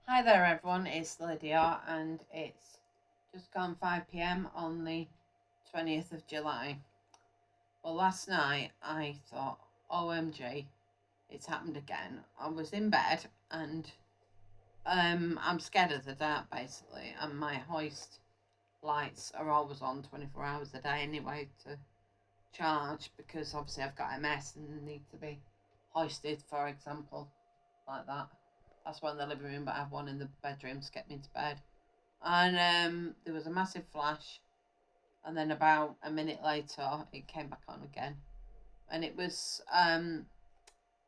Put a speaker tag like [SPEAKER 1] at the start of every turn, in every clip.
[SPEAKER 1] Hi there, everyone. It's Lydia, and it's just gone 5 pm on the 20th of July. Well, last night I thought, OMG, it's happened again. I was in bed and I'm scared of the dark basically, and my hoist lights are always on 24 hours a day anyway to charge because obviously I've got MS and need to be hoisted, for example, like that. That's one in the living room, but I have one in the bedroom to get me to bed. And there was a massive flash, and then about a minute later, it came back on again, and it was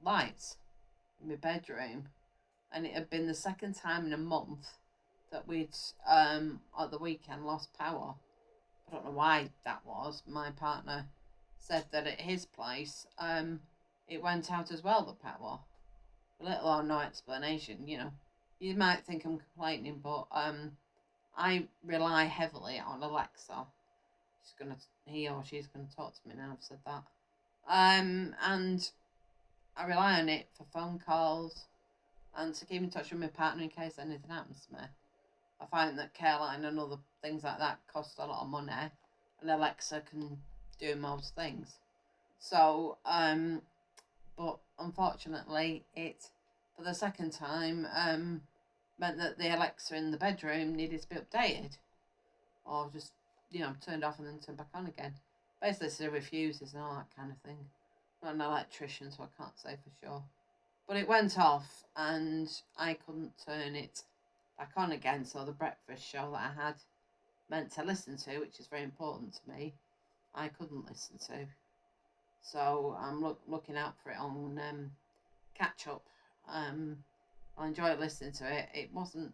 [SPEAKER 1] lights in my bedroom, and it had been the second time in a month that we'd at the weekend lost power. I don't know why that was. My partner said that at his place, it went out as well, the power. Little or no explanation, you know. You might think I'm complaining, but I rely heavily on Alexa. He or she's gonna talk to me now. I've said that. And I rely on it for phone calls and to keep in touch with my partner in case anything happens to me. I find that Careline and other things like that cost a lot of money, and Alexa can do most things. So, but unfortunately, it for the second time meant that the Alexa in the bedroom needed to be updated, or just turned off and then turned back on again. Basically, so it refuses and all that kind of thing. I'm not an electrician, so I can't say for sure. But it went off, and I couldn't turn it back on again. So the breakfast show that I had meant to listen to, which is very important to me, I couldn't listen to. So I'm looking out for it on catch up. I enjoyed listening to it. It wasn't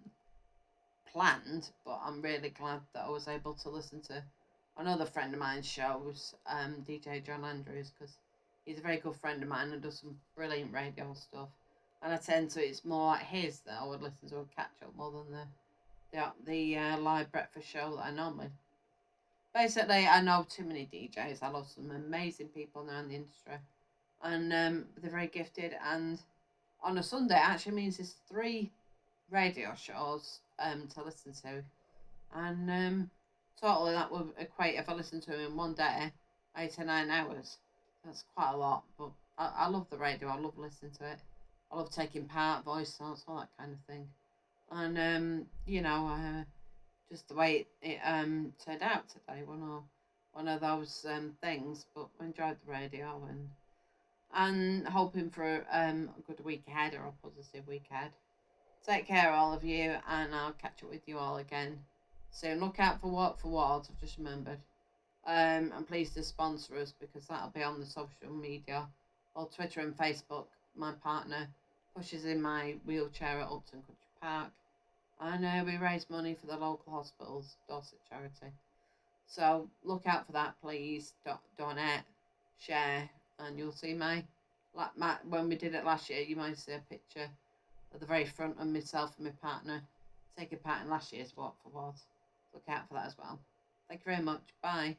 [SPEAKER 1] planned, but I'm really glad that I was able to listen to another friend of mine's shows, DJ John Andrews, because he's a very good friend of mine and does some brilliant radio stuff. And I tend to, it's more like his that I would listen to and catch up more than the live breakfast show that I normally. Basically, I know too many DJs. I love some amazing people now in the industry, and they're very gifted. And on a Sunday, it actually means there's three radio shows to listen to, and totally that would equate if I listened to him in one day, 8 or 9 hours. That's quite a lot, but I love the radio. I love listening to it. I love taking part, voice notes, all that kind of thing. And just the way it turned out today, one of those things. But I enjoyed the radio and hoping for a good week ahead or a positive week ahead. Take care, all of you, and I'll catch up with you all again soon. Look out for Walk for Wards, I've just remembered. And please to sponsor us because that'll be on the social media or Twitter and Facebook. My partner pushes in my wheelchair at Upton Country Park, and we raise money for the local hospitals, Dorset charity. So look out for that, please. Donate, share, and you'll see my when we did it last year. You might see a picture at the very front of myself and my partner taking part in last year's Walk for Wads. Look out for that as well. Thank you very much. Bye.